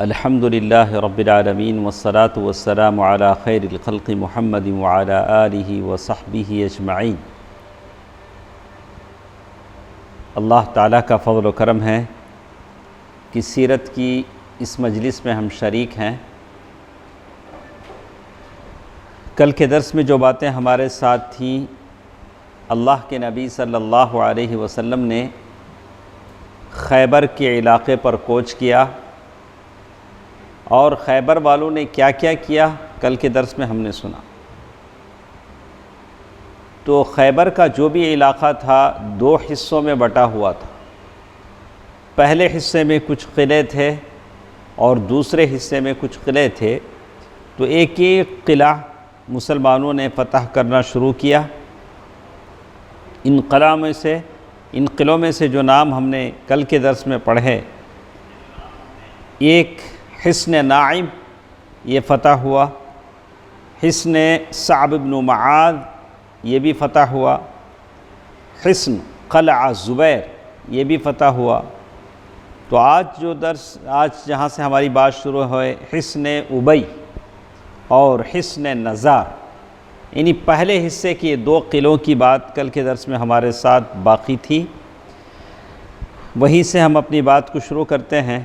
الحمد للہ رب العالمین والصلاة والسلام علی خیر الخلق محمد وعلی آلہ وصحبہ اجمعین۔ اللہ تعالیٰ کا فضل و کرم ہے کہ سیرت کی اس مجلس میں ہم شریک ہیں۔ کل کے درس میں جو باتیں ہمارے ساتھ تھیں، اللہ کے نبی صلی اللہ علیہ وسلم نے خیبر کے علاقے پر کوچ کیا، اور خیبر والوں نے کیا کیا کیا کل کے درس میں ہم نے سنا۔ تو خیبر کا جو بھی علاقہ تھا دو حصوں میں بٹا ہوا تھا۔ پہلے حصے میں کچھ قلعے تھے اور دوسرے حصے میں کچھ قلعے تھے۔ تو ایک ایک قلعہ مسلمانوں نے فتح کرنا شروع کیا۔ ان قلعوں میں سے جو نام ہم نے کل کے درس میں پڑھے، ایک حصن ناعم یہ فتح ہوا، حصن صعب بن معاذ یہ بھی فتح ہوا، حصن قلعہ زبیر یہ بھی فتح ہوا۔ تو آج جہاں سے ہماری بات شروع ہوئے، حصن ابی اور حصن نزار، یعنی پہلے حصے کی دو قلعوں کی بات کل کے درس میں ہمارے ساتھ باقی تھی۔ وہیں سے ہم اپنی بات کو شروع کرتے ہیں۔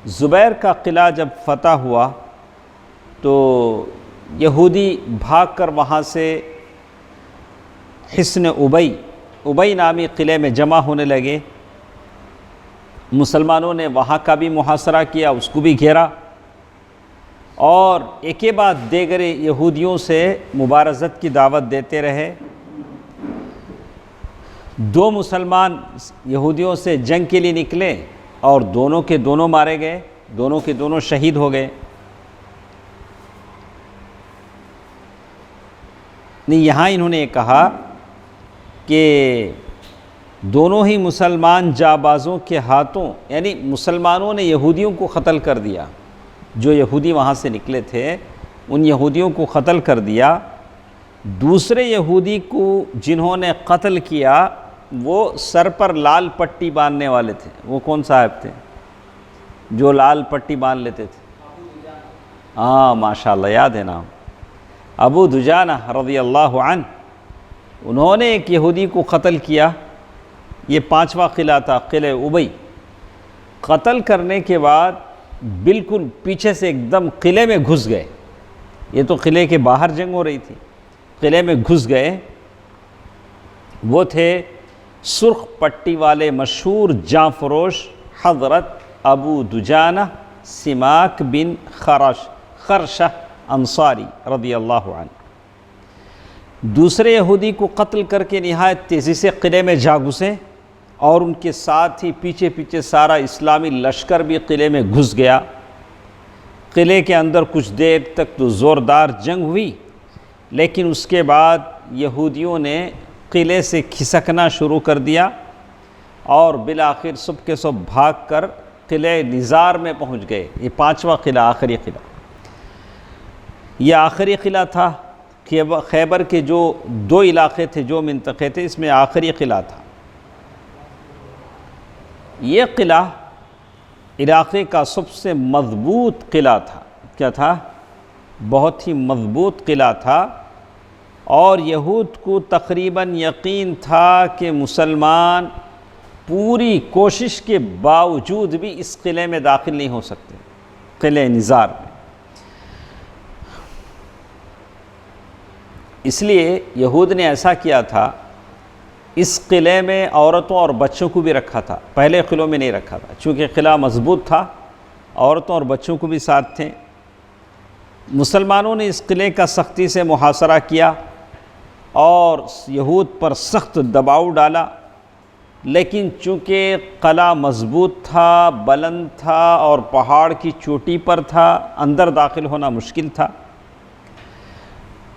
زبیر کا قلعہ جب فتح ہوا تو یہودی بھاگ کر وہاں سے حصن ابی نامی قلعے میں جمع ہونے لگے۔ مسلمانوں نے وہاں کا بھی محاصرہ کیا، اس کو بھی گھیرا، اور ایک کے بعد دیگر یہودیوں سے مبارزت کی دعوت دیتے رہے۔ دو مسلمان یہودیوں سے جنگ کے لیے نکلے اور دونوں کے دونوں مارے گئے، دونوں کے دونوں شہید ہو گئے۔ یہاں انہوں نے کہا کہ دونوں ہی مسلمان جابازوں کے ہاتھوں، یعنی مسلمانوں نے یہودیوں کو قتل کر دیا، جو یہودی وہاں سے نکلے تھے ان یہودیوں کو قتل کر دیا۔ دوسرے یہودی کو جنہوں نے قتل کیا وہ سر پر لال پٹی باندھنے والے تھے۔ وہ کون صاحب تھے جو لال پٹی باندھ لیتے تھے؟ ماشاءاللہ یاد ہے نام، ابو دجانہ رضی اللہ عنہ۔ انہوں نے ایک یہودی کو قتل کیا۔ یہ پانچواں قلعہ تھا، قلعہ ابی۔ قتل کرنے کے بعد بالکل پیچھے سے ایک دم قلعے میں گھس گئے۔ یہ تو قلعے کے باہر جنگ ہو رہی تھی، قلعے میں گھس گئے۔ وہ تھے سرخ پٹی والے مشہور جاں فروش حضرت ابو دجانہ سماک بن خرشہ انصاری رضی اللہ عنہ۔ دوسرے یہودی کو قتل کر کے نہایت تیزی سے قلعے میں جا گھسے، اور ان کے ساتھ ہی پیچھے پیچھے سارا اسلامی لشکر بھی قلعے میں گھس گیا۔ قلعے کے اندر کچھ دیر تک تو زوردار جنگ ہوئی، لیکن اس کے بعد یہودیوں نے قلعے سے کھسکنا شروع کر دیا، اور بالآخر صبح کے صبح بھاگ کر قلعہ نزار میں پہنچ گئے۔ یہ پانچواں قلعہ، آخری قلعہ، یہ آخری قلعہ تھا۔ خیبر کے جو دو علاقے تھے، جو منطقے تھے، اس میں آخری قلعہ تھا۔ یہ قلعہ علاقے کا سب سے مضبوط قلعہ تھا۔ کیا تھا؟ بہت ہی مضبوط قلعہ تھا، اور یہود کو تقریباً یقین تھا کہ مسلمان پوری کوشش کے باوجود بھی اس قلعے میں داخل نہیں ہو سکتے، قلعہ نزار میں۔ اس لیے یہود نے ایسا کیا تھا، اس قلعے میں عورتوں اور بچوں کو بھی رکھا تھا، پہلے قلعوں میں نہیں رکھا تھا، چونکہ قلعہ مضبوط تھا، عورتوں اور بچوں کو بھی ساتھ تھے۔ مسلمانوں نے اس قلعے کا سختی سے محاصرہ کیا اور یہود پر سخت دباؤ ڈالا، لیکن چونکہ قلعہ مضبوط تھا، بلند تھا، اور پہاڑ کی چوٹی پر تھا، اندر داخل ہونا مشکل تھا،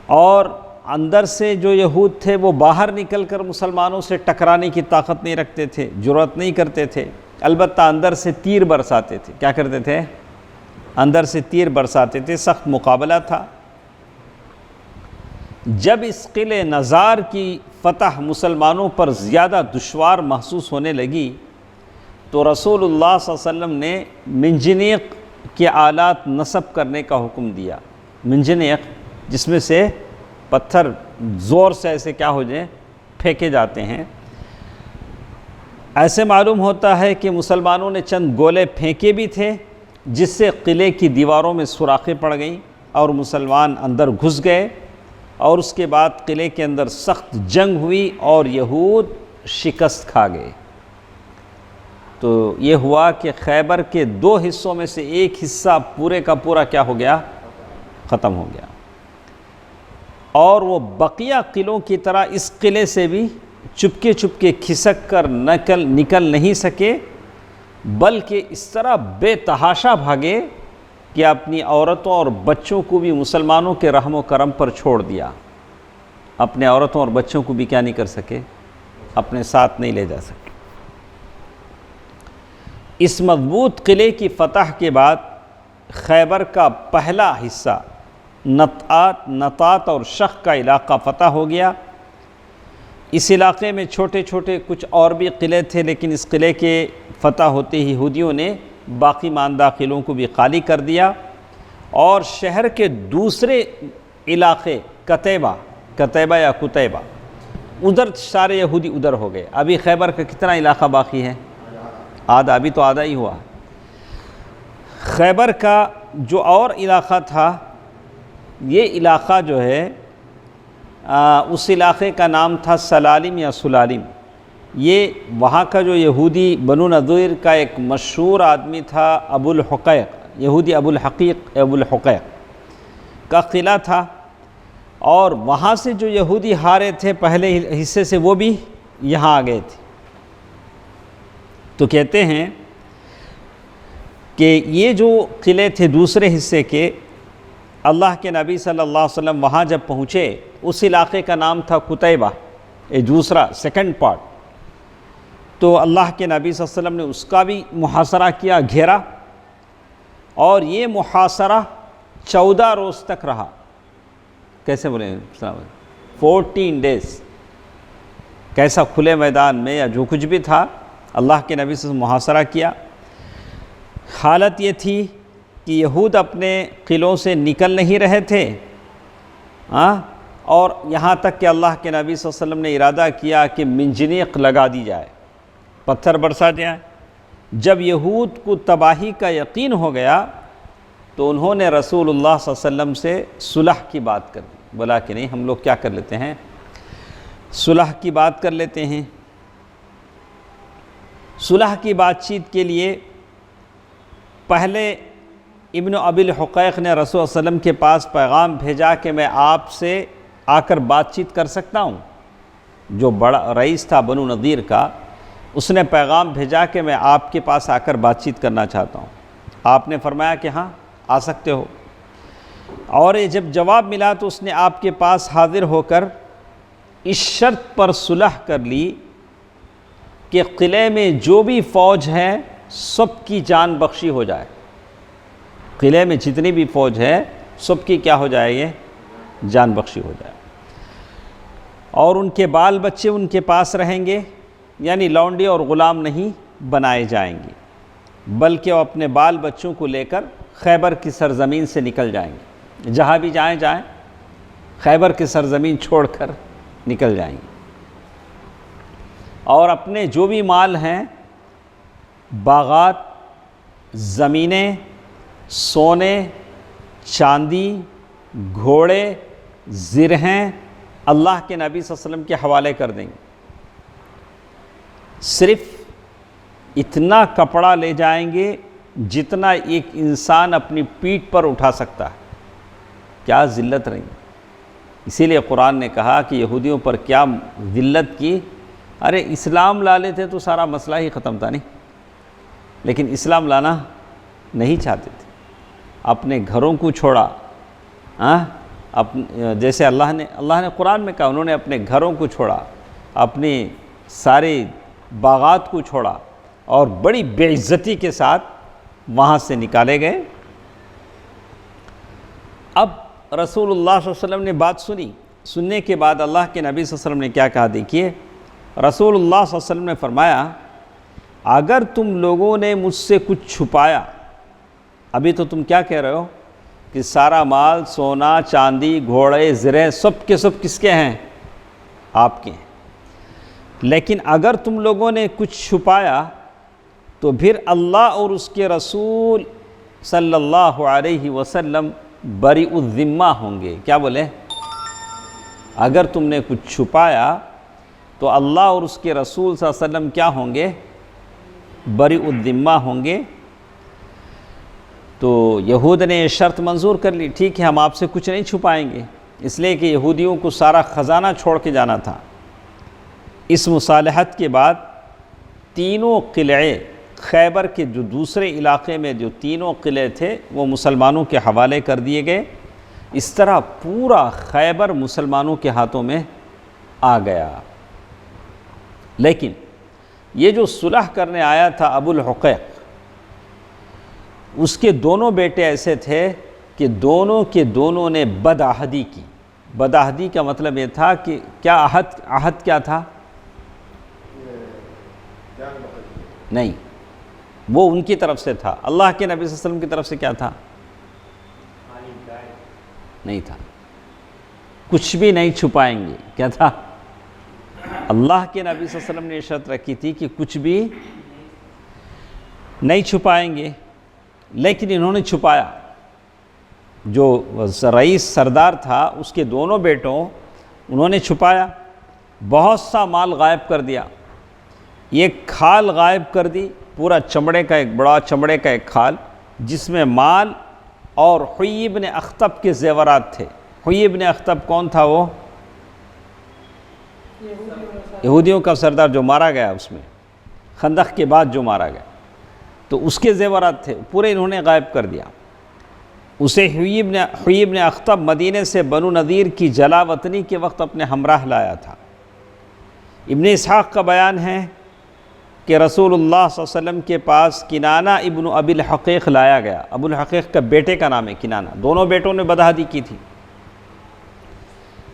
اور اندر سے جو یہود تھے وہ باہر نکل کر مسلمانوں سے ٹکرانے کی طاقت نہیں رکھتے تھے، جرأت نہیں کرتے تھے۔ البتہ اندر سے تیر برساتے تھے۔ کیا کرتے تھے؟ اندر سے تیر برساتے تھے۔ سخت مقابلہ تھا۔ جب اس قلعہ نزار کی فتح مسلمانوں پر زیادہ دشوار محسوس ہونے لگی تو رسول اللہ صلی اللہ علیہ وسلم نے منجنیق کے آلات نصب کرنے کا حکم دیا، منجنیق، جس میں سے پتھر زور سے ایسے کیا ہو جائیں، پھینکے جاتے ہیں۔ ایسے معلوم ہوتا ہے کہ مسلمانوں نے چند گولے پھینکے بھی تھے، جس سے قلعے کی دیواروں میں سوراخیں پڑ گئیں اور مسلمان اندر گھس گئے، اور اس کے بعد قلعے کے اندر سخت جنگ ہوئی اور یہود شکست کھا گئے۔ تو یہ ہوا کہ خیبر کے 2 حصوں میں سے ایک حصہ پورے کا پورا کیا ہو گیا، ختم ہو گیا، اور وہ بقیہ قلعوں کی طرح اس قلعے سے بھی چپکے چپکے کھسک کر نکل نہیں سکے، بلکہ اس طرح بے تحاشا بھاگے کہ اپنی عورتوں اور بچوں کو بھی مسلمانوں کے رحم و کرم پر چھوڑ دیا۔ اپنے عورتوں اور بچوں کو بھی کیا نہیں کر سکے، اپنے ساتھ نہیں لے جا سکے۔ اس مضبوط قلعے کی فتح کے بعد خیبر کا پہلا حصہ نطات اور شق کا علاقہ فتح ہو گیا۔ اس علاقے میں چھوٹے چھوٹے کچھ اور بھی قلعے تھے، لیکن اس قلعے کے فتح ہوتے ہی یہودیوں نے باقی ماندہ قلعوں کو بھی خالی کر دیا، اور شہر کے دوسرے علاقے کتیبہ یا کتیبہ، ادھر سارے یہودی ادھر ہو گئے۔ ابھی خیبر کا کتنا علاقہ باقی ہے؟ آدھا، ابھی تو آدھا ہی ہوا۔ خیبر کا جو اور علاقہ تھا، یہ علاقہ جو ہے اس علاقے کا نام تھا سلالم یا سلالم۔ یہ وہاں کا جو یہودی بنو نضیر کا ایک مشہور آدمی تھا، ابو الحقیق، یہودی ابو الحقیق کا قلعہ تھا، اور وہاں سے جو یہودی ہارے تھے پہلے حصے سے، وہ بھی یہاں آ گئے تھے۔ تو کہتے ہیں کہ یہ جو قلعے تھے دوسرے حصے کے، اللہ کے نبی صلی اللہ علیہ وسلم وہاں جب پہنچے، اس علاقے کا نام تھا کتیبہ، دوسرا سیکنڈ پارٹ۔ تو اللہ کے نبی صلی اللہ علیہ وسلم نے اس کا بھی محاصرہ کیا، گھیرا، اور یہ محاصرہ 14 روز تک رہا۔ کیسے بولیں؟ 14 ڈیز۔ کیسا؟ کھلے میدان میں یا جو کچھ بھی تھا، اللہ کے نبی سے محاصرہ کیا۔ حالت یہ تھی کہ یہود اپنے قلعوں سے نکل نہیں رہے تھے، اور یہاں تک کہ اللہ کے نبی صلی اللہ علیہ وسلم نے ارادہ کیا کہ منجنیق لگا دی جائے، پتھر برسا جائے۔ جب یہود کو تباہی کا یقین ہو گیا تو انہوں نے رسول اللہ صلی اللہ علیہ وسلم سے صلح کی بات کر دی، بولا کہ نہیں، ہم لوگ کیا کر لیتے ہیں، صلح کی بات کر لیتے ہیں۔ صلح کی بات چیت کے لیے پہلے ابن ابی الحقیق نے رسول اللہ علیہ وسلم کے پاس پیغام بھیجا کہ میں آپ سے آ کر بات چیت کر سکتا ہوں۔ جو بڑا رئیس تھا بنو نضیر کا، اس نے پیغام بھیجا کہ میں آپ کے پاس آ کر بات چیت کرنا چاہتا ہوں۔ آپ نے فرمایا کہ ہاں آ سکتے ہو، اور یہ جب جواب ملا تو اس نے آپ کے پاس حاضر ہو کر اس شرط پر صلح کر لی کہ قلعے میں جو بھی فوج ہے سب کی جان بخشی ہو جائے۔ قلعے میں جتنی بھی فوج ہے سب کی کیا ہو جائے گی؟ جان بخشی ہو جائے، اور ان کے بال بچے ان کے پاس رہیں گے، یعنی لونڈی اور غلام نہیں بنائے جائیں گے، بلکہ وہ اپنے بال بچوں کو لے کر خیبر کی سرزمین سے نکل جائیں گے۔ جہاں بھی جائیں خیبر کی سرزمین چھوڑ کر نکل جائیں گے، اور اپنے جو بھی مال ہیں، باغات، زمینیں، سونے، چاندی، گھوڑے، زرہیں، اللہ کے نبی صلی اللہ علیہ وسلم کے حوالے کر دیں گے۔ صرف اتنا کپڑا لے جائیں گے جتنا ایک انسان اپنی پیٹھ پر اٹھا سکتا ہے۔ کیا ذلت رہی! اسی لیے قرآن نے کہا کہ یہودیوں پر کیا ذلت کی، ارے اسلام لا لیتے تو سارا مسئلہ ہی ختم تھا، نہیں، لیکن اسلام لانا نہیں چاہتے تھے، اپنے گھروں کو چھوڑا۔ جیسے اللہ نے قرآن میں کہا، انہوں نے اپنے گھروں کو چھوڑا، اپنی سارے باغات کو چھوڑا، اور بڑی بے عزتی کے ساتھ وہاں سے نکالے گئے۔ اب رسول اللہ صلی اللہ علیہ وسلم نے بات سننے کے بعد اللہ کے نبی صلی اللہ علیہ وسلم نے کیا کہا؟ دیکھیے، رسول اللہ صلی اللہ علیہ وسلم نے فرمایا، اگر تم لوگوں نے مجھ سے کچھ چھپایا ابھی تو تم کیا کہہ رہے ہو کہ سارا مال، سونا چاندی، گھوڑے، زرے سب کے سب کس کے ہیں؟ آپ کے ہیں۔ لیکن اگر تم لوگوں نے کچھ چھپایا تو پھر اللہ اور اس کے رسول صلی اللہ علیہ وسلم بری الذمہ ہوں گے۔ کیا بولے؟ اگر تم نے کچھ چھپایا تو اللہ اور اس کے رسول صلی اللہ علیہ وسلم کیا ہوں گے؟ بری الذمہ ہوں گے۔ تو یہود نے یہ شرط منظور کر لی، ٹھیک ہے ہم آپ سے کچھ نہیں چھپائیں گے، اس لیے کہ یہودیوں کو سارا خزانہ چھوڑ کے جانا تھا۔ اس مصالحت کے بعد تینوں قلعے خیبر کے جو دوسرے علاقے میں جو تینوں قلعے تھے وہ مسلمانوں کے حوالے کر دیے گئے۔ اس طرح پورا خیبر مسلمانوں کے ہاتھوں میں آ گیا۔ لیکن یہ جو صلح کرنے آیا تھا ابو الحقیق، اس کے دونوں بیٹے ایسے تھے کہ دونوں کے دونوں نے بدعہدی کی۔ بدعہدی کا مطلب یہ تھا کہ کیا عہد کیا تھا؟ نہیں، وہ ان کی طرف سے تھا۔ اللہ کے نبی صلی اللہ علیہ وسلم کی طرف سے کیا تھا؟ نہیں تھا، کچھ بھی نہیں چھپائیں گے۔ کیا تھا؟ اللہ کے نبی صلی اللہ علیہ وسلم نے شرط رکھی تھی کہ کچھ بھی نہیں چھپائیں گے، لیکن انہوں نے چھپایا۔ جو رئیس سردار تھا اس کے دونوں بیٹوں انہوں نے چھپایا، بہت سا مال غائب کر دیا۔ ایک کھال غائب کر دی، پورا چمڑے کا ایک بڑا چمڑے کا ایک کھال جس میں مال اور حیی بن اخطب کے زیورات تھے۔ حیی بن اخطب کون تھا؟ وہ یہودیوں کا سردار جو مارا گیا، اس میں خندق کے بعد جو مارا گیا، تو اس کے زیورات تھے، پورے انہوں نے غائب کر دیا۔ اسے حیی بن اخطب مدینے سے بنو نذیر کی جلا وطنی کے وقت اپنے ہمراہ لایا تھا۔ ابن اسحاق کا بیان ہے کہ رسول اللہ صلی اللہ علیہ وسلم کے پاس کنانہ ابن ابی الحقیق لایا گیا۔ ابو الحقیق کا بیٹے کا نام ہے کنانہ، دونوں بیٹوں نے بدعہدی کی تھی۔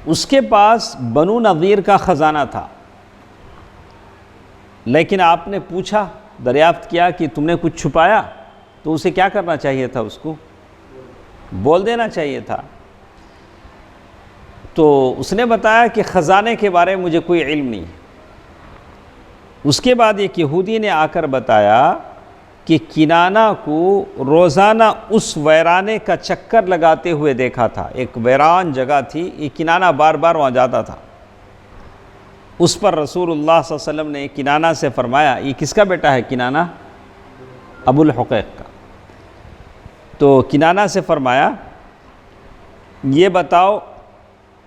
اس کے پاس بنو نذیر کا خزانہ تھا، لیکن آپ نے پوچھا، دریافت کیا کہ تم نے کچھ چھپایا، تو اسے کیا کرنا چاہیے تھا؟ اس کو بول دینا چاہیے تھا۔ تو اس نے بتایا کہ خزانے کے بارے میں مجھے کوئی علم نہیں ہے۔ اس کے بعد ایک یہودی نے آ کر بتایا کہ کنانہ کو روزانہ اس ویرانے کا چکر لگاتے ہوئے دیکھا تھا۔ ایک ویران جگہ تھی، یہ کنانہ بار بار وہاں جاتا تھا۔ اس پر رسول اللہ صلی اللہ علیہ وسلم نے کنانہ سے فرمایا، یہ کس کا بیٹا ہے کنانہ؟ ابو الحقیق کا۔ تو کنانہ سے فرمایا، یہ بتاؤ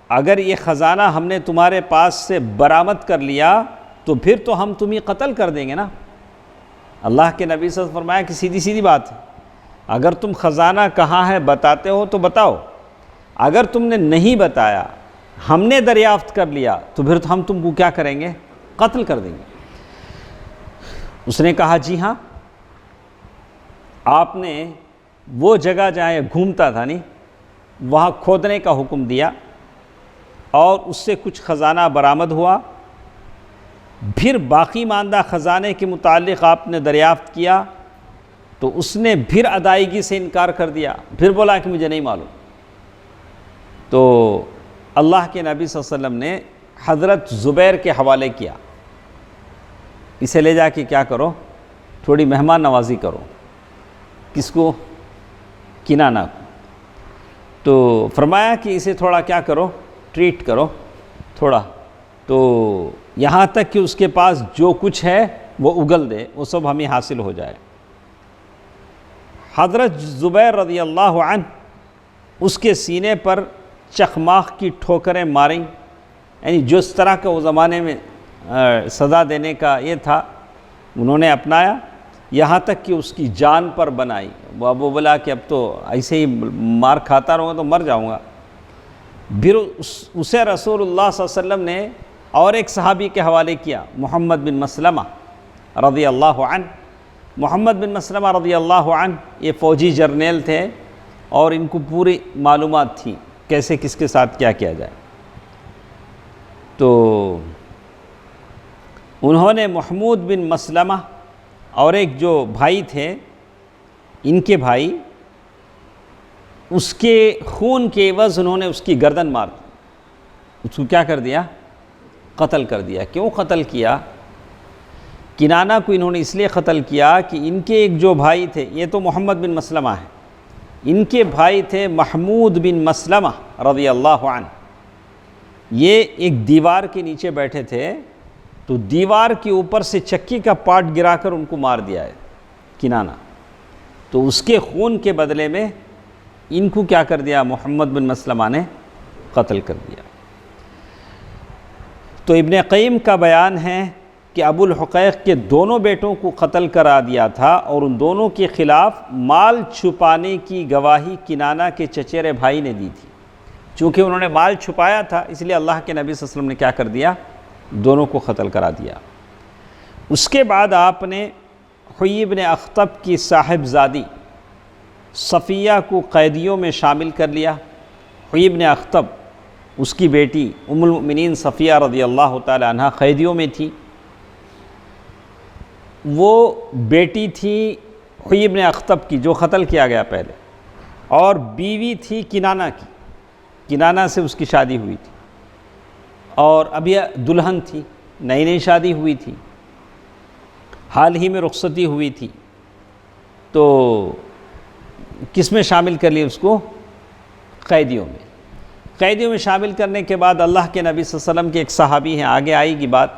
اگر یہ خزانہ ہم نے تمہارے پاس سے برآمد کر لیا تو پھر تو ہم تمہیں قتل کر دیں گے نا۔ اللہ کے نبی صلی اللہ علیہ وسلم فرمایا کہ سیدھی سیدھی بات ہے، اگر تم خزانہ کہاں ہے بتاتے ہو تو بتاؤ، اگر تم نے نہیں بتایا، ہم نے دریافت کر لیا تو پھر ہم تم کو کیا کریں گے؟ قتل کر دیں گے۔ اس نے کہا جی ہاں۔ آپ نے وہ جگہ جہاں گھومتا تھا نہیں وہاں کھودنے کا حکم دیا اور اس سے کچھ خزانہ برآمد ہوا۔ پھر باقی ماندہ خزانے کے متعلق آپ نے دریافت کیا تو اس نے پھر ادائیگی سے انکار کر دیا، پھر بولا کہ مجھے نہیں معلوم۔ تو اللہ کے نبی صلی اللہ علیہ وسلم نے حضرت زبیر کے حوالے کیا، اسے لے جا کے کیا کرو؟ تھوڑی مہمان نوازی کرو۔ کس کو؟ کنانہ کو۔ تو فرمایا کہ اسے تھوڑا کیا کرو؟ ٹریٹ کرو تھوڑا، تو یہاں تک کہ اس کے پاس جو کچھ ہے وہ اگل دے، وہ سب ہمیں حاصل ہو جائے۔ حضرت زبیر رضی اللہ عنہ اس کے سینے پر چخماق کی ٹھوکریں ماریں، یعنی جو اس طرح کا وہ زمانے میں سزا دینے کا یہ تھا انہوں نے اپنایا، یہاں تک کہ اس کی جان پر بنائی۔ وہ بولا کہ اب تو ایسے ہی مار کھاتا رہوں گا تو مر جاؤں گا۔ پھر اسے رسول اللہ صلی اللہ علیہ وسلم نے اور ایک صحابی کے حوالے کیا، محمد بن مسلمہ رضی اللہ عنہ۔ محمد بن مسلمہ رضی اللہ عنہ یہ فوجی جرنیل تھے اور ان کو پوری معلومات تھی کیسے کس کے ساتھ کیا کیا جائے۔ تو انہوں نے محمود بن مسلمہ اور ایک جو بھائی تھے، ان کے بھائی اس کے خون کے عوض انہوں نے اس کی گردن مار دی، اس کو کیا کر دیا؟ قتل کر دیا۔ کیوں قتل کیا؟ کنانہ کو انہوں نے اس لیے قتل کیا کہ ان کے ایک جو بھائی تھے، یہ تو محمد بن مسلمہ ہیں، ان کے بھائی تھے محمود بن مسلمہ رضی اللہ عنہ، یہ ایک دیوار کے نیچے بیٹھے تھے، تو دیوار کے اوپر سے چکی کا پارٹ گرا کر ان کو مار دیا ہے کنانہ، تو اس کے خون کے بدلے میں ان کو کیا کر دیا؟ محمد بن مسلمہ نے قتل کر دیا۔ تو ابن قیم کا بیان ہے کہ ابو الحقیق کے دونوں بیٹوں کو قتل کرا دیا تھا، اور ان دونوں کے خلاف مال چھپانے کی گواہی کنانہ کے چچیرے بھائی نے دی تھی۔ چونکہ انہوں نے مال چھپایا تھا، اس لیے اللہ کے نبی صلی اللہ علیہ وسلم نے کیا کر دیا؟ دونوں کو قتل کرا دیا۔ اس کے بعد آپ نے حیی بن اخطب کی صاحبزادی صفیہ کو قیدیوں میں شامل کر لیا۔ حیی بن اخطب، اس کی بیٹی ام المؤمنین صفیہ رضی اللہ تعالی عنہ قیدیوں میں تھی۔ وہ بیٹی تھی حیی بن اخطب کی جو قتل کیا گیا پہلے، اور بیوی تھی کنانہ کی، کنانہ سے اس کی شادی ہوئی تھی، اور ابھی دلہن تھی، نئی نئی شادی ہوئی تھی، حال ہی میں رخصتی ہوئی تھی۔ تو کس میں شامل کر لی اس کو؟ قیدیوں میں۔ قیدیوں میں شامل کرنے کے بعد اللہ کے نبی صلی اللہ علیہ وسلم کے ایک صحابی ہیں، آگے آئے گی بات،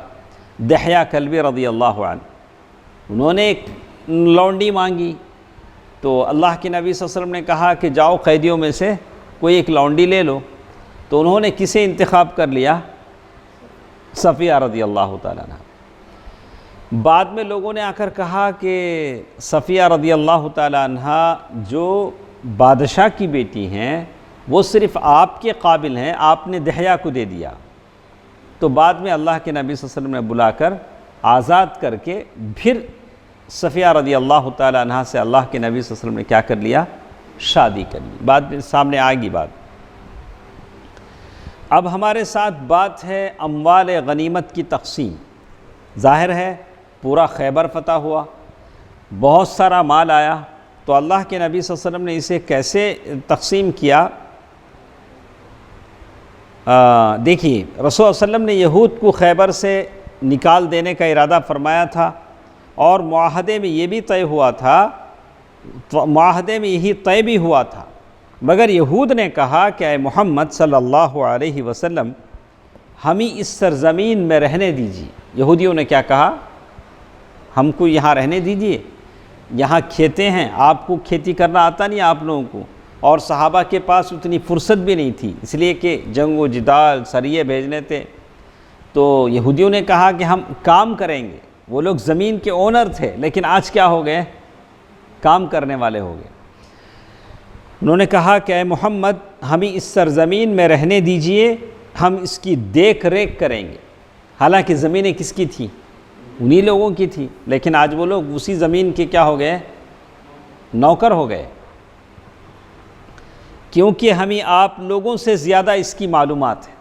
دحیہ کلبی رضی اللہ عنہ، انہوں نے ایک لونڈی مانگی، تو اللہ کے نبی صلی اللہ علیہ وسلم نے کہا کہ جاؤ قیدیوں میں سے کوئی ایک لونڈی لے لو، تو انہوں نے کسے انتخاب کر لیا؟ صفیہ رضی اللہ تعالیٰ عنہ۔ بعد میں لوگوں نے آ کر کہا کہ صفیہ رضی اللہ تعالیٰ عنہ جو بادشاہ کی بیٹی ہیں وہ صرف آپ کے قابل ہیں، آپ نے دحیہ کو دے دیا۔ تو بعد میں اللہ کے نبی صلی اللہ علیہ وسلم نے بلا کر آزاد کر کے پھر صفیہ رضی اللہ تعالیٰ عنہ سے اللہ کے نبی صلی اللہ علیہ وسلم نے کیا کر لیا؟ شادی کر لی۔ بعد میں سامنے آئے گی بات۔ اب ہمارے ساتھ بات ہے اموال غنیمت کی تقسیم۔ ظاہر ہے پورا خیبر فتح ہوا، بہت سارا مال آیا، تو اللہ کے نبی صلی اللہ علیہ وسلم نے اسے کیسے تقسیم کیا؟ دیکھیے، رسول اللہ صلی اللہ علیہ وسلم نے یہود کو خیبر سے نکال دینے کا ارادہ فرمایا تھا، اور معاہدے میں یہ بھی طے ہوا تھا، معاہدے میں یہی طے بھی ہوا تھا، مگر یہود نے کہا کہ اے محمد صلی اللہ علیہ وسلم ہمیں اس سرزمین میں رہنے دیجیے۔ یہودیوں نے کیا کہا؟ ہم کو یہاں رہنے دیجیے، یہاں کھیتے ہیں، آپ کو کھیتی کرنا آتا نہیں آپ لوگوں کو، اور صحابہ کے پاس اتنی فرصت بھی نہیں تھی، اس لیے کہ جنگ و جدال سریے بھیجنے تھے۔ تو یہودیوں نے کہا کہ ہم کام کریں گے، وہ لوگ زمین کے اونر تھے، لیکن آج کیا ہو گئے؟ کام کرنے والے ہو گئے۔ انہوں نے کہا کہ اے محمد ہمیں اس سرزمین میں رہنے دیجئے، ہم اس کی دیکھ ریکھ کریں گے۔ حالانکہ زمینیں کس کی تھی؟ انہی لوگوں کی تھی، لیکن آج وہ لوگ اسی زمین کے کیا ہو گئے؟ نوکر ہو گئے، کیونکہ ہمیں آپ لوگوں سے زیادہ اس کی معلومات ہے۔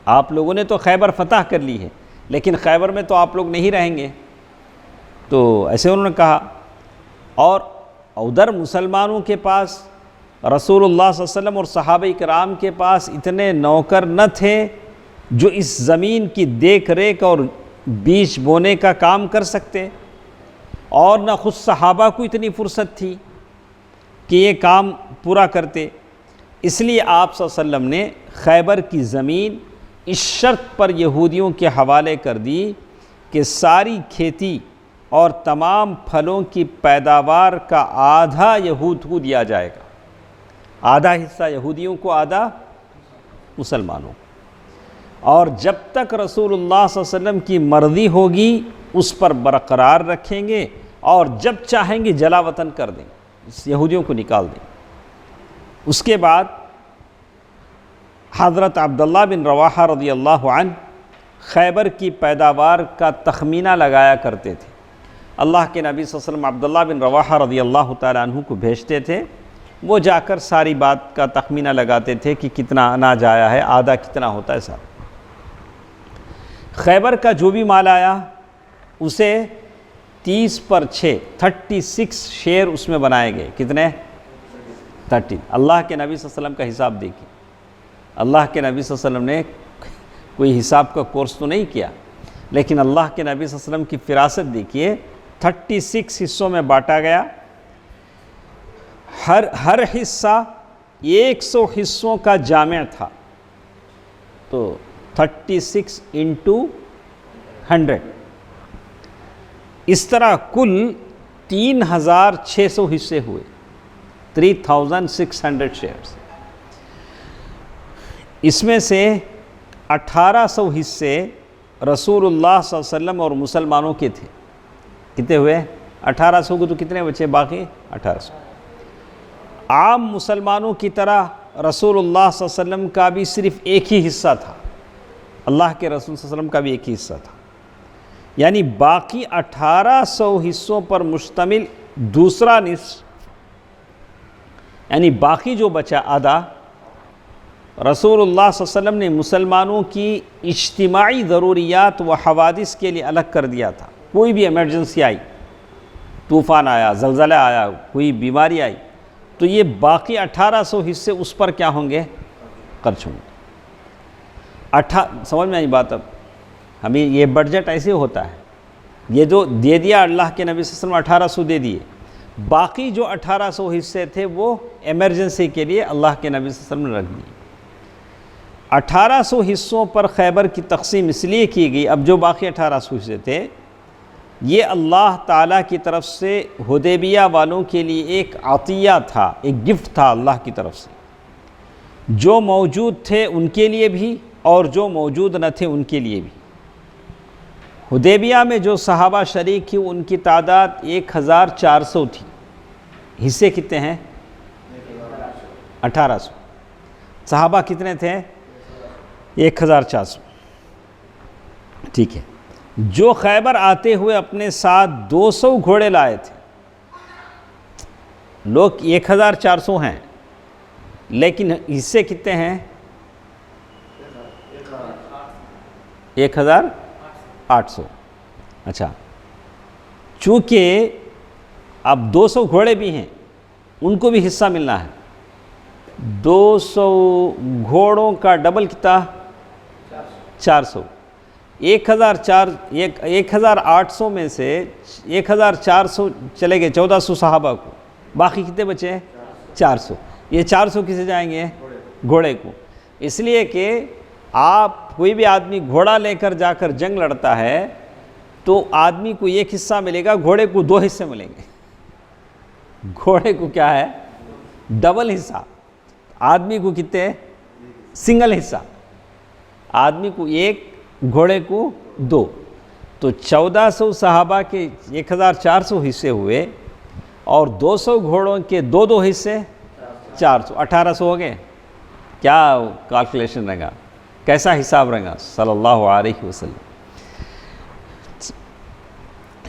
آپ لوگوں نے تو خیبر فتح کر لی ہے، لیکن خیبر میں تو آپ لوگ نہیں رہیں گے۔ تو ایسے انہوں نے کہا، اور ادھر مسلمانوں کے پاس رسول اللہ صلی اللہ علیہ وسلم اور صحابہ کرام کے پاس اتنے نوکر نہ تھے جو اس زمین کی دیکھ ریکھ اور بیج بونے کا کام کر سکتے، اور نہ خود صحابہ کو اتنی فرصت تھی کہ یہ کام پورا کرتے۔ اس لیے آپ صلی اللہ علیہ وسلم نے خیبر کی زمین اس شرط پر یہودیوں کے حوالے کر دی کہ ساری کھیتی اور تمام پھلوں کی پیداوار کا آدھا یہود کو دیا جائے گا، آدھا حصہ یہودیوں کو، آدھا مسلمانوں کو، اور جب تک رسول اللہ صلی اللہ علیہ وسلم کی مرضی ہوگی اس پر برقرار رکھیں گے، اور جب چاہیں گے جلا وطن کر دیں، یہودیوں کو نکال دیں۔ اس کے بعد حضرت عبداللہ بن رواحہ رضی اللہ عنہ خیبر کی پیداوار کا تخمینہ لگایا کرتے تھے۔ اللہ کے نبی صلی اللہ علیہ وسلم عبداللہ بن رواحہ رضی اللہ تعالیٰ عنہ کو بھیجتے تھے، وہ جا کر ساری بات کا تخمینہ لگاتے تھے کہ کتنا اناج آیا ہے، آدھا کتنا ہوتا ہے صاحب۔ خیبر کا جو بھی مال آیا اسے 30/6 36 شیئر اس میں بنائے گئے۔ کتنے؟ 30. اللہ کے نبی صلی اللہ علیہ وسلم کا حساب دیکھیے. اللہ کے نبی صلی اللہ علیہ وسلم نے کوئی حساب کا کورس تو نہیں کیا، لیکن اللہ کے نبی صلی اللہ علیہ وسلم کی فراست دیکھیے. 36 حصوں میں بانٹا گیا. ہر حصہ 100 حصوں کا جامع تھا. تو 36 انٹو 100، اس طرح کل 3600 حصے ہوئے. 3600 شیئرز. اس میں سے 1800 حصے رسول اللہ صلی اللہ علیہ وسلم اور مسلمانوں کے تھے. کتنے ہوئے؟ 1800 کو تو کتنے بچے باقی؟ 1800. عام مسلمانوں کی طرح رسول اللہ صلی اللہ علیہ وسلم کا بھی صرف ایک ہی حصہ تھا، اللہ کے رسول صلی اللہ علیہ وسلم کا بھی ایک ہی حصہ تھا. یعنی باقی 1800 حصوں پر مشتمل دوسرا نصف، یعنی باقی جو بچا آدھا، رسول اللہ صلی اللہ علیہ وسلم نے مسلمانوں کی اجتماعی ضروریات و حوادث کے لیے الگ کر دیا تھا. کوئی بھی ایمرجنسی آئی، طوفان آیا، زلزلہ آیا، کوئی بیماری آئی، تو یہ باقی 1800 حصے اس پر کیا ہوں گے؟ خرچ ہوں گے. سمجھ میں آئی بات؟ اب ہمیں یہ بجٹ ایسے ہوتا ہے، یہ جو دے دیا اللہ کے نبی صلی اللہ علیہ وسلم 1800 دے دیے، باقی جو 1800 حصے تھے وہ ایمرجنسی کے لیے اللہ کے نبی صلی اللہ علیہ وسلم نے رکھ دیے. 1800 حصوں پر خیبر کی تقسیم اس لیے کی گئی. اب جو باقی 1800 حصے تھے یہ اللہ تعالیٰ کی طرف سے حدیبیہ والوں کے لیے ایک عطیہ تھا، ایک گفٹ تھا اللہ کی طرف سے. جو موجود تھے ان کے لیے بھی اور جو موجود نہ تھے ان کے لیے بھی. حدیبیہ میں جو صحابہ شریک تھی ان کی تعداد 1400 تھی. حصے کتنے ہیں؟ 1800. صحابہ کتنے تھے؟ 1400. ٹھیک ہے. جو خیبر آتے ہوئے اپنے ساتھ 200 گھوڑے لائے تھے. لوگ 1400 ہیں لیکن حصے کتنے ہیں؟ 1800. اچھا، چونکہ اب 200 گھوڑے بھی ہیں ان کو بھی حصہ ملنا ہے. 200 گھوڑوں کا ڈبل کتنا؟ 400. 1800 میں سے 1400 چلے گئے 1400 صحابہ کو، باقی کتنے بچے؟ 400. یہ 400 کسے جائیں گے؟ گھوڑے کو. اس لیے کہ آپ کوئی بھی آدمی گھوڑا لے کر جا کر جنگ لڑتا ہے تو آدمی کو ایک حصہ ملے گا، گھوڑے کو 2 حصے ملیں گے. گھوڑے کو کیا ہے؟ ڈبل حصہ. آدمی کو کتنے؟ سنگل حصہ. آدمی کو 1، گھوڑے کو 2. تو 1400 صحابہ کے 1400 حصے ہوئے اور 200 گھوڑوں کے 2 حصے 400، 1800 ہو گئے. کیا کیلکولیشن رہے گا، کیسا حساب رہے گا صلی اللہ علیہ وسلم.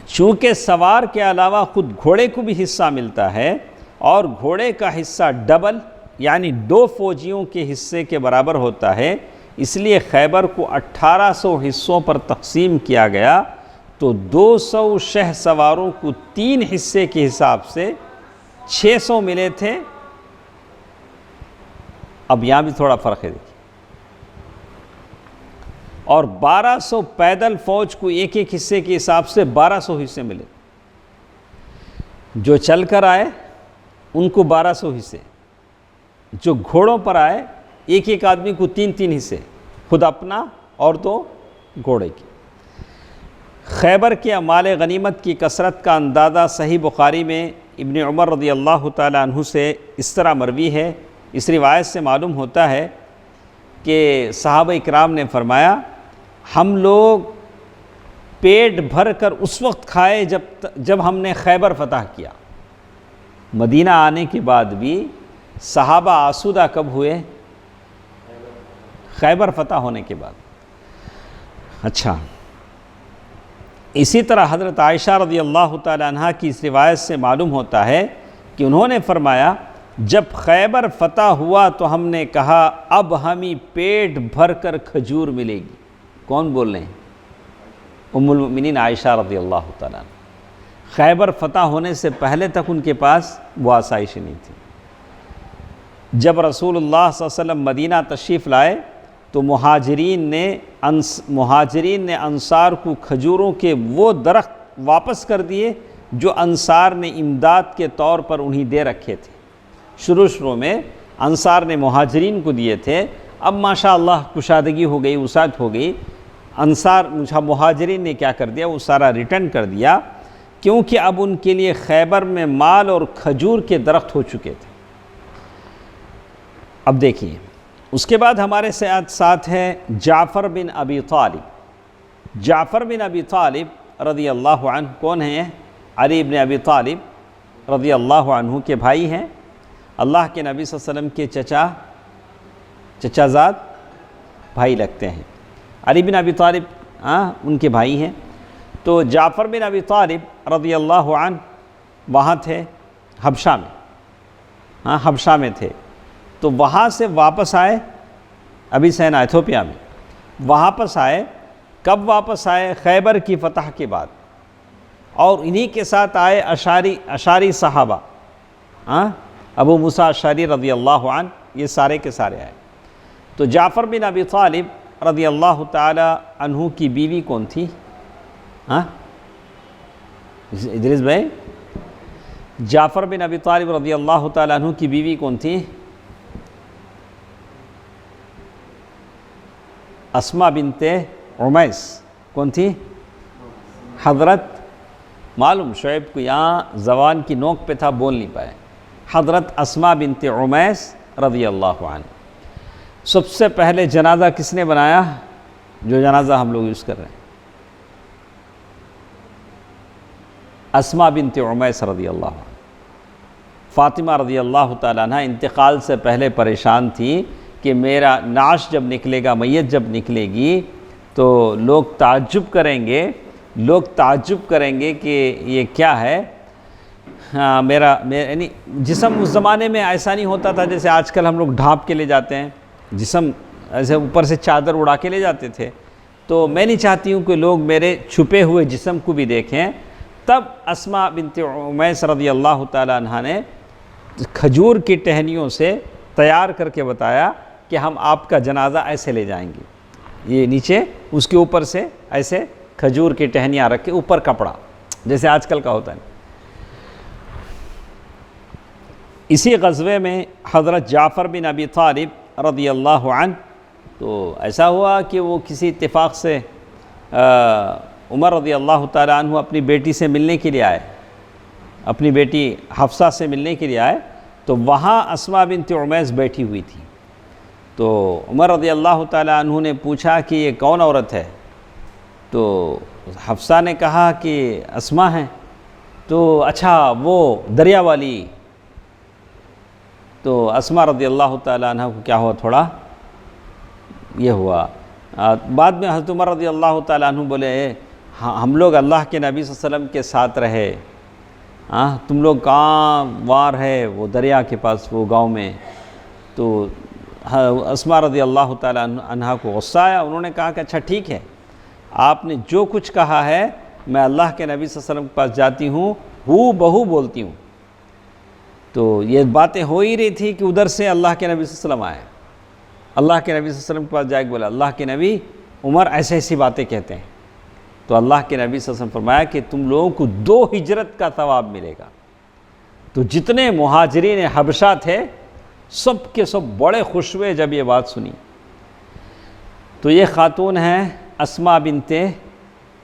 چونکہ سوار کے علاوہ خود گھوڑے کو بھی حصہ ملتا ہے اور گھوڑے کا حصہ ڈبل یعنی 2 فوجیوں کے حصے کے برابر ہوتا ہے، اس لیے خیبر کو 1800 حصوں پر تقسیم کیا گیا. تو 200 شہ سواروں کو 3 حصے کے حساب سے 600 ملے تھے. اب یہاں بھی تھوڑا فرق ہے دیکھیے. اور 1200 پیدل فوج کو ایک حصے کے حساب سے 1200 حصے ملے. جو چل کر آئے ان کو 1200 حصے، جو گھوڑوں پر آئے ایک آدمی کو 3 حصے، خود اپنا اور 2 گھوڑے کی. خیبر کے مال غنیمت کی کثرت کا اندازہ صحیح بخاری میں ابن عمر رضی اللہ تعالی عنہ سے اس طرح مروی ہے. اس روایت سے معلوم ہوتا ہے کہ صحابہ اکرام نے فرمایا ہم لوگ پیٹ بھر کر اس وقت کھائے جب ہم نے خیبر فتح کیا. مدینہ آنے کے بعد بھی صحابہ آسودہ کب ہوئے؟ خیبر فتح ہونے کے بعد. اچھا، اسی طرح حضرت عائشہ رضی اللہ تعالی عنہ کی اس روایت سے معلوم ہوتا ہے کہ انہوں نے فرمایا جب خیبر فتح ہوا تو ہم نے کہا اب ہمیں پیٹ بھر کر کھجور ملے گی. کون بول رہے ہیں؟ ام المؤمنین عائشہ رضی اللہ تعالی عنہ. خیبر فتح ہونے سے پہلے تک ان کے پاس وہ آسائش نہیں تھی. جب رسول اللہ صلی اللہ علیہ وسلم مدینہ تشریف لائے تو مہاجرین نے انصار کو کھجوروں کے وہ درخت واپس کر دیے جو انصار نے امداد کے طور پر انہیں دے رکھے تھے۔ شروع میں انصار نے مہاجرین کو دیے تھے، اب ماشاءاللہ کشادگی ہو گئی، وسعت ہو گئی، مہاجرین نے کیا کر دیا، وہ سارا ریٹرن کر دیا، کیونکہ اب ان کے لیے خیبر میں مال اور کھجور کے درخت ہو چکے تھے۔ اب دیکھیے اس کے بعد ہمارے ساتھ ہے جعفر بن ابی طالب۔ جعفر بن ابی طالب رضی اللہ عنہ کون ہیں؟ علی بن ابی طالب رضی اللہ عنہ کے بھائی ہیں، اللہ کے نبی صلی اللہ علیہ وسلم کے چچا زاد بھائی لگتے ہیں۔ علی بن ابی طالب ان کے بھائی ہیں۔ تو جعفر بن ابی طالب رضی اللہ عنہ وہاں تھے حبشہ میں، حبشہ میں تھے، تو وہاں سے واپس آئے، ابھی سینا ایتھوپیا میں واپس آئے۔ کب واپس آئے؟ خیبر کی فتح کے بعد، اور انہی کے ساتھ آئے اشعری صحابہ، ابو موسیٰ اشعری رضی اللہ عنہ، یہ سارے کے سارے آئے۔ تو جعفر بن ابی طالب رضی اللہ تعالی عنہ کی بیوی کون تھی؟ ادریس بھائی، جعفر بن ابی طالب رضی اللہ تعالی عنہ کی بیوی کون تھی؟ اسماء بنت عمیس۔ کون تھی؟ حضرت، معلوم شعیب کو یہاں زبان کی نوک پہ تھا، بول نہیں پائے، حضرت اسماء بنت عمیس رضی اللہ عنہ۔ سب سے پہلے جنازہ کس نے بنایا؟ جو جنازہ ہم لوگ یوز کر رہے ہیں، اسماء بنت عمیس رضی اللہ عنہ۔ فاطمہ رضی اللہ تعالیٰ عنہ انتقال سے پہلے پریشان تھی کہ میرا نعش جب نکلے گا، میت جب نکلے گی تو لوگ تعجب کریں گے کہ یہ کیا ہے۔ میرا یعنی جسم اس زمانے میں ایسا نہیں ہوتا تھا جیسے آج کل ہم لوگ ڈھانپ کے لے جاتے ہیں، جسم ایسے اوپر سے چادر اڑا کے لے جاتے تھے، تو میں نہیں چاہتی ہوں کہ لوگ میرے چھپے ہوئے جسم کو بھی دیکھیں۔ تب اسماء بنت عمیس رضی اللہ تعالیٰ عنہ نے کھجور کی ٹہنیوں سے تیار کر کے بتایا کہ ہم آپ کا جنازہ ایسے لے جائیں گے، یہ نیچے اس کے اوپر سے ایسے کھجور کی ٹہنیاں رکھ کے اوپر کپڑا، جیسے آج کل کا ہوتا ہے۔ اسی غزوے میں حضرت جعفر بن ابی طالب رضی اللہ عنہ، تو ایسا ہوا کہ وہ کسی اتفاق سے عمر رضی اللہ تعالیٰ عنہ اپنی بیٹی سے ملنے کے لیے آئے، اپنی بیٹی حفصہ سے ملنے کے لیے آئے، تو وہاں اسماء بنت عمیس بیٹھی ہوئی تھی۔ تو عمر رضی اللہ تعالیٰ عنہ نے پوچھا کہ یہ کون عورت ہے؟ تو حفصہ نے کہا کہ اسماء ہیں۔ تو اچھا وہ دریا والی؟ تو اسماء رضی اللہ تعالیٰ عنہ کو کیا ہوا، تھوڑا یہ ہوا۔ بعد میں حضرت عمر رضی اللہ تعالیٰ عنہ بولے ہم لوگ اللہ کے نبی صلی اللہ علیہ وسلم کے ساتھ رہے، تم لوگ کہاں وار ہے وہ دریا کے پاس وہ گاؤں میں؟ تو اسماء رضی اللہ تعالیٰ عنہ کو غصہ آیا، انہوں نے کہا کہ اچھا ٹھیک ہے، آپ نے جو کچھ کہا ہے میں اللہ کے نبی صلی اللہ علیہ وسلم کے پاس جاتی ہوں، ہو بہو بولتی ہوں۔ تو یہ باتیں ہو ہی رہی تھی کہ ادھر سے اللہ کے نبی صلی اللہ علیہ وسلم آئے، اللہ کے نبی صلی اللہ علیہ وسلم کے پاس جا کے بولا اللہ کے نبی عمر ایسی باتیں کہتے ہیں۔ تو اللہ کے نبی صلی اللہ علیہ وسلم فرمایا کہ تم لوگوں کو 2 ہجرت کا ثواب ملے گا۔ تو جتنے مہاجرین حبشہ تھے سب کے سب بڑے خوش ہوئے جب یہ بات سنی۔ تو یہ خاتون ہیں اسماء بنت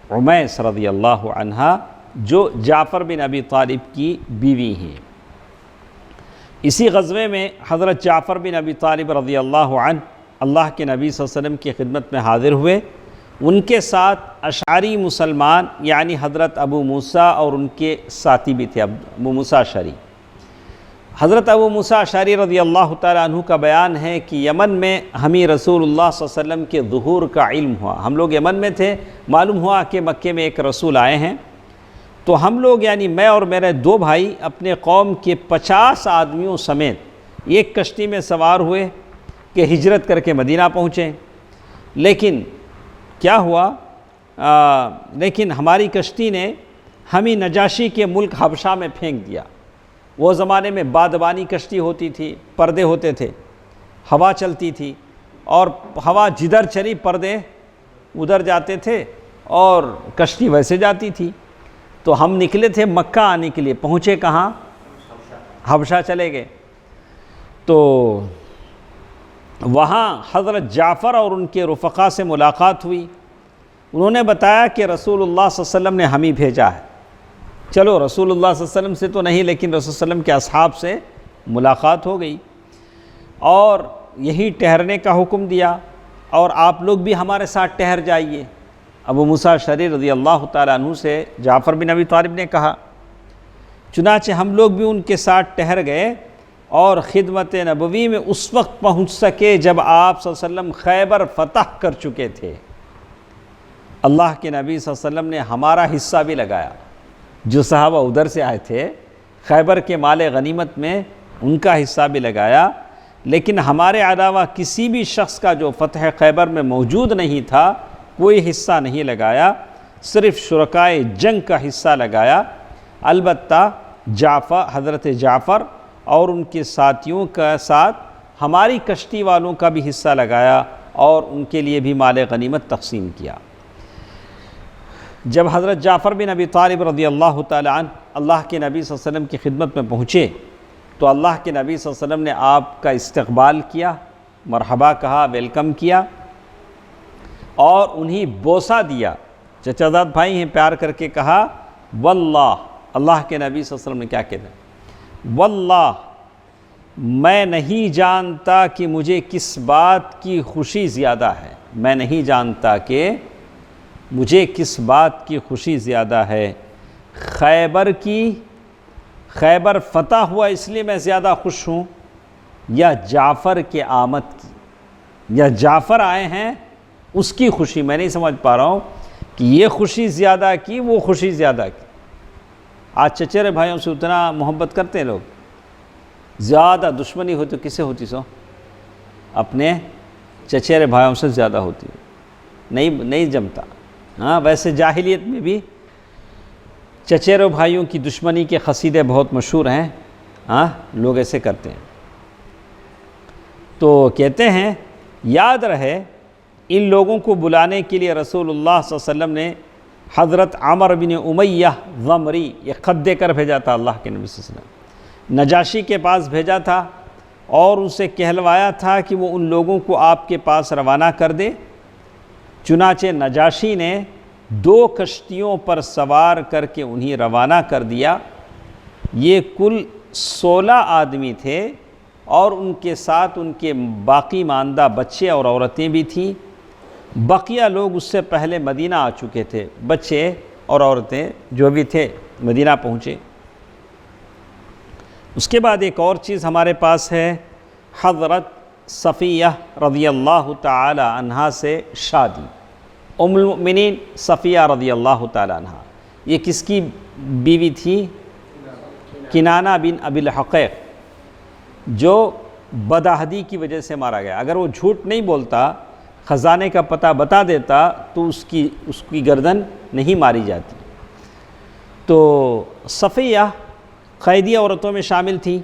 عمیس رضی اللہ عنہا، جو جعفر بن ابی طالب کی بیوی ہیں۔ اسی غزوے میں حضرت جعفر بن ابی طالب رضی اللہ عنہ اللہ کے نبی صلی اللہ علیہ وسلم کی خدمت میں حاضر ہوئے۔ ان کے ساتھ اشعری مسلمان یعنی حضرت ابو موسیٰ اور ان کے ساتھی بھی تھے، ابو موسیٰ اشعری۔ حضرت ابو موسیٰ اشعری رضی اللہ تعالیٰ عنہ کا بیان ہے کہ یمن میں ہمیں رسول اللہ صلی اللہ علیہ وسلم کے ظہور کا علم ہوا، ہم لوگ یمن میں تھے، معلوم ہوا کہ مکے میں ایک رسول آئے ہیں، تو ہم لوگ یعنی میں اور میرے 2 بھائی اپنے قوم کے 50 آدمیوں سمیت ایک کشتی میں سوار ہوئے کہ ہجرت کر کے مدینہ پہنچے۔ لیکن کیا ہوا، لیکن ہماری کشتی نے ہمیں نجاشی کے ملک حبشہ میں پھینک دیا، وہ زمانے میں بادبانی کشتی ہوتی تھی، پردے ہوتے تھے، ہوا چلتی تھی، اور ہوا جدھر چلی پردے ادھر جاتے تھے اور کشتی ویسے جاتی تھی۔ تو ہم نکلے تھے مکہ آنے کے لیے، پہنچے کہاں؟ حبشہ چلے گئے۔ تو وہاں حضرت جعفر اور ان کے رفقا سے ملاقات ہوئی۔ انہوں نے بتایا کہ رسول اللہ صلی اللہ علیہ وسلم نے ہمیں بھیجا ہے۔ چلو رسول اللہ صلی اللہ علیہ وسلم سے تو نہیں، لیکن رسول صلی اللہ علیہ وسلم کے اصحاب سے ملاقات ہو گئی اور یہی ٹھہرنے کا حکم دیا، اور آپ لوگ بھی ہمارے ساتھ ٹھہر جائیے۔ ابو موسیٰ اشعری رضی اللہ تعالیٰ عنہ سے جعفر بن ابی طالب نے کہا۔ چنانچہ ہم لوگ بھی ان کے ساتھ ٹھہر گئے اور خدمت نبوی میں اس وقت پہنچ سکے جب آپ صلی اللہ علیہ وسلم خیبر فتح کر چکے تھے۔ اللہ کے نبی صلی اللہ علیہ وسلم نے ہمارا حصہ بھی لگایا، جو صحابہ ادھر سے آئے تھے خیبر کے مال غنیمت میں ان کا حصہ بھی لگایا، لیکن ہمارے علاوہ کسی بھی شخص کا جو فتح خیبر میں موجود نہیں تھا کوئی حصہ نہیں لگایا، صرف شرکائے جنگ کا حصہ لگایا۔ البتہ حضرت جعفر اور ان کے ساتھیوں کا ساتھ ہماری کشتی والوں کا بھی حصہ لگایا اور ان کے لیے بھی مال غنیمت تقسیم کیا۔ جب حضرت جعفر بن ابی طالب رضی اللہ تعالی عنہ اللہ کے نبی صلی اللہ علیہ وسلم کی خدمت میں پہنچے تو اللہ کے نبی صلی اللہ علیہ وسلم نے آپ کا استقبال کیا، مرحبا کہا، ویلکم کیا، اور انہیں بوسہ دیا۔ چچا زاد بھائی ہیں، پیار کر کے کہا واللہ، اللہ کے نبی صلی اللہ علیہ وسلم نے کیا کہتے ہیں؟ واللہ میں نہیں جانتا کہ مجھے کس بات کی خوشی زیادہ ہے، میں نہیں جانتا کہ مجھے کس بات کی خوشی زیادہ ہے، خیبر فتح ہوا اس لیے میں زیادہ خوش ہوں، یا جعفر کے آمد کی، یا جعفر آئے ہیں اس کی خوشی؟ میں نہیں سمجھ پا رہا ہوں کہ یہ خوشی زیادہ کی، وہ خوشی زیادہ کی۔ آج چچیرے بھائیوں سے اتنا محبت کرتے ہیں لوگ، زیادہ دشمنی ہو تو کس سے ہوتی؟ سو اپنے چچیرے بھائیوں سے زیادہ ہوتی ہے، نہیں جمتا۔ ہاں ویسے جاہلیت میں بھی چچیرے بھائیوں کی دشمنی کے قصیدے بہت مشہور ہیں، ہاں لوگ ایسے کرتے ہیں۔ تو کہتے ہیں یاد رہے ان لوگوں کو بلانے کے لیے رسول اللہ صلی اللہ علیہ وسلم نے حضرت عمر بن امیہ ضمری یہ خط دے کر بھیجا تھا، اللہ کے نبی صلی اللہ علیہ وسلم نجاشی کے پاس بھیجا تھا اور ان سے کہلوایا تھا کہ وہ ان لوگوں کو آپ کے پاس روانہ کر دے۔ چنانچہ نجاشی نے 2 کشتیوں پر سوار کر کے انہیں روانہ کر دیا۔ یہ کل 16 آدمی تھے اور ان کے ساتھ ان کے باقی ماندہ بچے اور عورتیں بھی تھیں۔ بقیہ لوگ اس سے پہلے مدینہ آ چکے تھے، بچے اور عورتیں جو بھی تھے مدینہ پہنچے۔ اس کے بعد ایک اور چیز ہمارے پاس ہے، حضرت صفیہ رضی اللہ تعالی عنہا سے شادی۔ ام المؤمنین صفیہ رضی اللہ تعالی عنہا، یہ کس کی بیوی تھی؟ کنانہ بن ابی الحقیق، جو بدعہدی کی وجہ سے مارا گیا۔ اگر وہ جھوٹ نہیں بولتا، خزانے کا پتہ بتا دیتا تو اس کی گردن نہیں ماری جاتی۔ تو صفیہ قیدی عورتوں میں شامل تھیں۔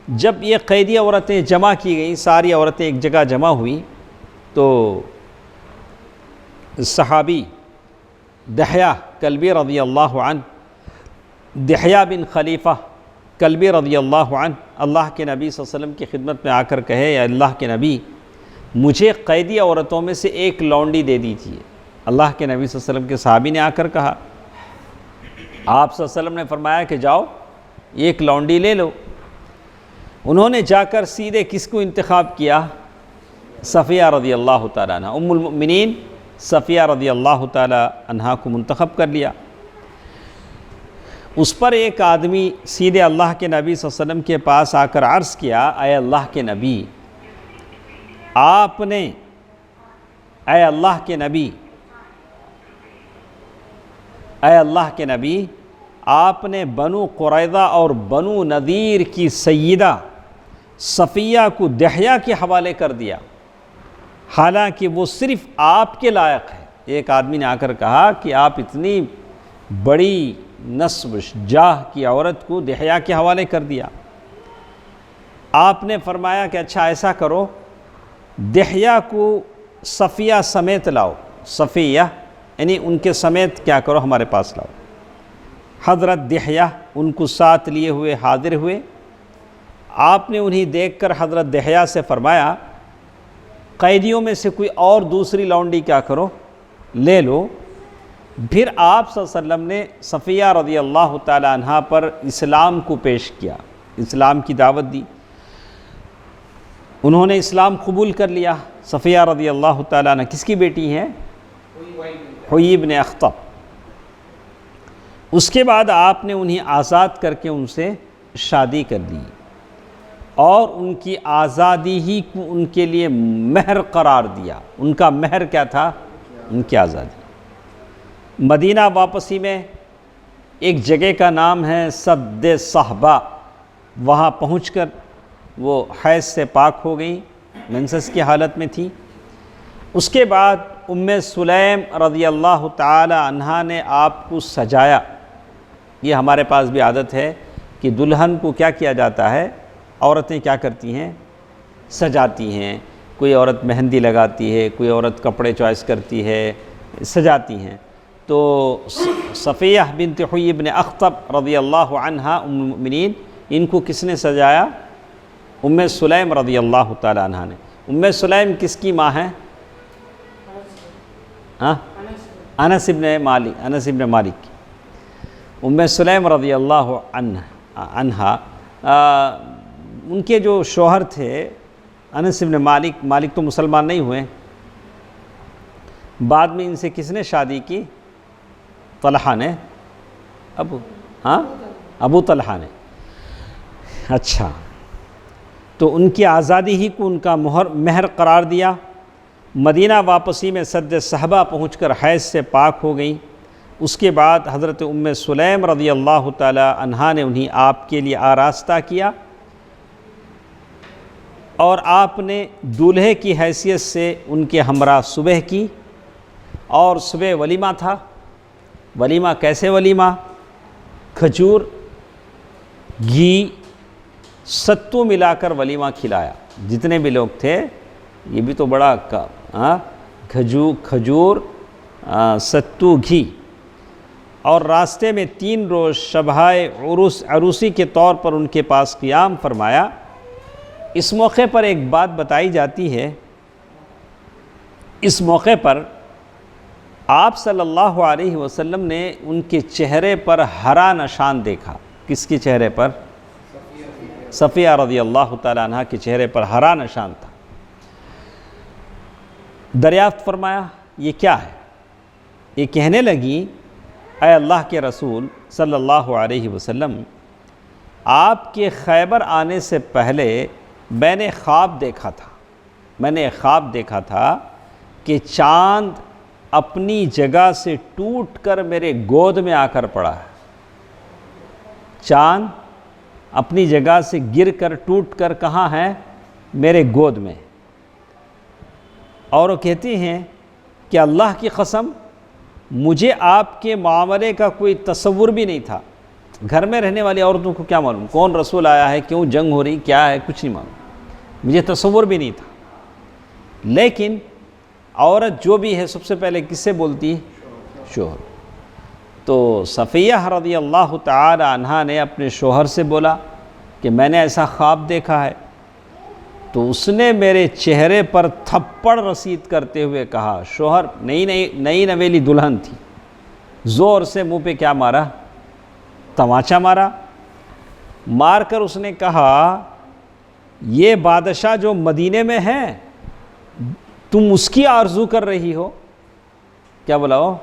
جب یہ قیدی عورتیں جمع کی گئیں، ساری عورتیں ایک جگہ جمع ہوئیں، تو صحابی دحیہ کلبی رضی اللہ عنہ، دحیہ بن خلیفہ کلبی رضی اللہ عنہ اللہ کے نبی صلی اللہ علیہ وسلم کی خدمت میں آ کر کہے، یا اللہ کے نبی مجھے قیدی عورتوں میں سے ایک لونڈی دے دیجیے۔ اللہ کے نبی صلی اللہ علیہ وسلم کے صحابی نے آ کر کہا، آپ صلی اللہ علیہ وسلم نے فرمایا کہ جاؤ ایک لونڈی لے لو۔ انہوں نے جا کر سیدھے کس کو انتخاب کیا؟ صفیہ رضی اللہ تعالیٰ عنہ، ام المؤمنین صفیہ رضی اللہ تعالیٰ عنہ کو منتخب کر لیا۔ اس پر ایک آدمی سیدھے اللہ کے نبی صلی اللہ علیہ وسلم کے پاس آ کر عرض کیا، اے اللہ کے نبی، آپ نے، اے اللہ کے نبی، اے اللہ کے نبی، آپ نے بنو قریظہ اور بنو نذیر کی سیدہ صفیہ کو دحیہ کے حوالے کر دیا، حالانکہ وہ صرف آپ کے لائق ہے۔ ایک آدمی نے آ کر کہا کہ آپ اتنی بڑی نسب جاہ کی عورت کو دحیہ کے حوالے کر دیا۔ آپ نے فرمایا کہ اچھا ایسا کرو، دحیہ کو صفیہ سمیت لاؤ، صفیہ یعنی ان کے سمیت کیا کرو ہمارے پاس لاؤ۔ حضرت دحیہ ان کو ساتھ لیے ہوئے حاضر ہوئے۔ آپ نے انہیں دیکھ کر حضرت دحیہ سے فرمایا قیدیوں میں سے کوئی اور دوسری لونڈی کیا کرو لے لو۔ پھر آپ صلی اللہ علیہ وسلم نے صفیہ رضی اللہ تعالی عنہ پر اسلام کو پیش کیا، اسلام کی دعوت دی، انہوں نے اسلام قبول کر لیا۔ صفیہ رضی اللہ تعالی عنہ کس کی بیٹی ہیں؟ حیی بن اخطب۔ اس کے بعد آپ نے انہیں آزاد کر کے ان سے شادی کر دی اور ان کی آزادی ہی کو ان کے لیے مہر قرار دیا۔ ان کا مہر کیا تھا؟ ان کی آزادی۔ مدینہ واپسی میں ایک جگہ کا نام ہے سد صحبہ، وہاں پہنچ کر وہ حیض سے پاک ہو گئیں، منسس کی حالت میں تھی۔ اس کے بعد ام سلیم رضی اللہ تعالی عنہا نے آپ کو سجایا۔ یہ ہمارے پاس بھی عادت ہے کہ دلہن کو کیا کیا جاتا ہے، عورتیں کیا کرتی ہیں؟ سجاتی ہیں۔ کوئی عورت مہندی لگاتی ہے، کوئی عورت کپڑے چوائس کرتی ہے، سجاتی ہیں۔ تو صفیہ بنت حیی بن اخطب رضی اللہ عنہا ام المؤمنین، ان کو کس نے سجایا؟ ام سلیم رضی اللہ تعالی عنہ نے۔ ام سلیم کس کی ماں ہے؟ انس بن مالک کی۔ ام سلیم رضی اللہ عنہا ان کے جو شوہر تھے انس بن مالک تو مسلمان نہیں ہوئے، بعد میں ان سے کس نے شادی کی؟ طلحہ نے، ابو طلحہ نے۔ اچھا، تو ان کی آزادی ہی کو ان کا مہر قرار دیا۔ مدینہ واپسی میں سد صحبہ پہنچ کر حیض سے پاک ہو گئیں۔ اس کے بعد حضرت ام سلیم رضی اللہ تعالی عنہا نے انہیں آپ کے لیے آراستہ کیا اور آپ نے دولہے کی حیثیت سے ان کے ہمراہ صبح کی، اور صبح ولیمہ تھا۔ ولیمہ کیسے ولیمہ؟ کھجور، گھی، ستو ملا کر ولیمہ کھلایا۔ جتنے بھی لوگ تھے، یہ بھی تو بڑا کھجور، ستو، گھی، اور راستے میں 3 روز شبہائے عروسی کے طور پر ان کے پاس قیام فرمایا۔ اس موقع پر ایک بات بتائی جاتی ہے، اس موقع پر آپ صلی اللہ علیہ وسلم نے ان کے چہرے پر ہرا نشان دیکھا۔ کس کے چہرے پر؟ صفیہ رضی اللہ تعالی عنہ کے چہرے پر ہرا نشان تھا۔ دریافت فرمایا یہ کیا ہے؟ یہ کہنے لگی اے اللہ کے رسول صلی اللہ علیہ وسلم، آپ کے خیبر آنے سے پہلے میں نے خواب دیکھا تھا کہ چاند اپنی جگہ سے ٹوٹ کر میرے گود میں آ کر پڑا ہے۔ چاند اپنی جگہ سے گر کر ٹوٹ کر کہاں ہے؟ میرے گود میں۔ اور وہ کہتی ہیں کہ اللہ کی قسم مجھے آپ کے معاملے کا کوئی تصور بھی نہیں تھا۔ گھر میں رہنے والی عورتوں کو کیا معلوم کون رسول آیا ہے، کیوں جنگ ہو رہی، کیا ہے، کچھ نہیں معلوم، مجھے تصور بھی نہیں تھا۔ لیکن عورت جو بھی ہے سب سے پہلے کس سے بولتی ہے؟ شوہر۔ تو صفیہ رضی اللہ تعالی عنہا نے اپنے شوہر سے بولا کہ میں نے ایسا خواب دیکھا ہے، تو اس نے میرے چہرے پر تھپڑ رسید کرتے ہوئے کہا، شوہر نئی نویلی دلہن تھی، زور سے منہ پہ کیا مارا؟ تماچا مار کر اس نے کہا یہ بادشاہ جو مدینے میں ہے تم اس کی آرزو کر رہی ہو؟ کیا بولا ہو؟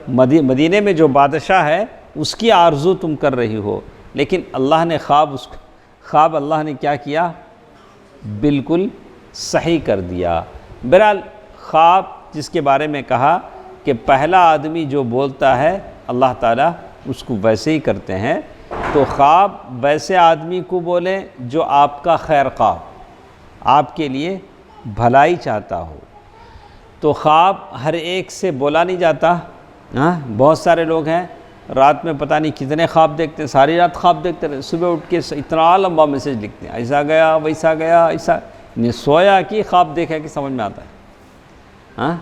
مدینے میں جو بادشاہ ہے اس کی آرزو تم کر رہی ہو۔ لیکن اللہ نے خواب اللہ نے کیا کیا؟ بالکل صحیح کر دیا۔ بہرحال خواب جس کے بارے میں کہا کہ پہلا آدمی جو بولتا ہے اللہ تعالیٰ اس کو ویسے ہی کرتے ہیں، تو خواب ویسے آدمی کو بولیں جو آپ کا خیر خواہ، آپ کے لیے بھلائی چاہتا ہو۔ تو خواب ہر ایک سے بولا نہیں جاتا۔ بہت سارے لوگ ہیں رات میں پتہ نہیں کتنے خواب دیکھتے ہیں، ساری رات خواب دیکھتے رہے، صبح اٹھ کے اتنا لمبا میسج لکھتے ہیں، ایسا گیا ویسا گیا، ایسا نہیں سویا کہ خواب دیکھا کہ سمجھ میں آتا ہے. ہاں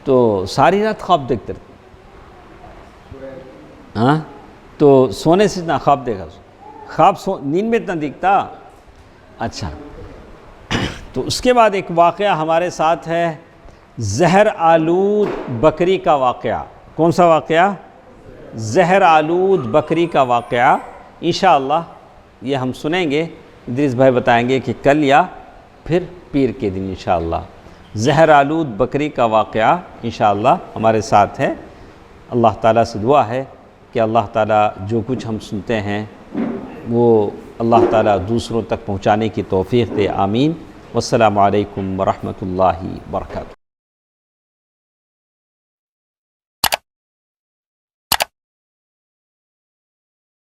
تو ساری رات خواب دیکھتے رہتے. ہاں تو سونے سے اتنا خواب دیکھا، خواب نیند میں اتنا دکھتا. اچھا تو اس کے بعد ایک واقعہ ہمارے ساتھ ہے، زہر آلود بکری کا واقعہ. کون سا واقعہ؟ زہر آلود بکری کا واقعہ. انشاءاللہ یہ ہم سنیں گے، ادریس بھائی بتائیں گے کہ کل یا پھر پیر کے دن انشاءاللہ. زہر آلود بکری کا واقعہ انشاءاللہ ہمارے ساتھ ہے. اللہ تعالیٰ سے دعا ہے کہ اللہ تعالیٰ جو کچھ ہم سنتے ہیں وہ اللہ تعالیٰ دوسروں تک پہنچانے کی توفیق دے. آمین. والسلام علیکم ورحمۃ اللہ وبرکاتہ.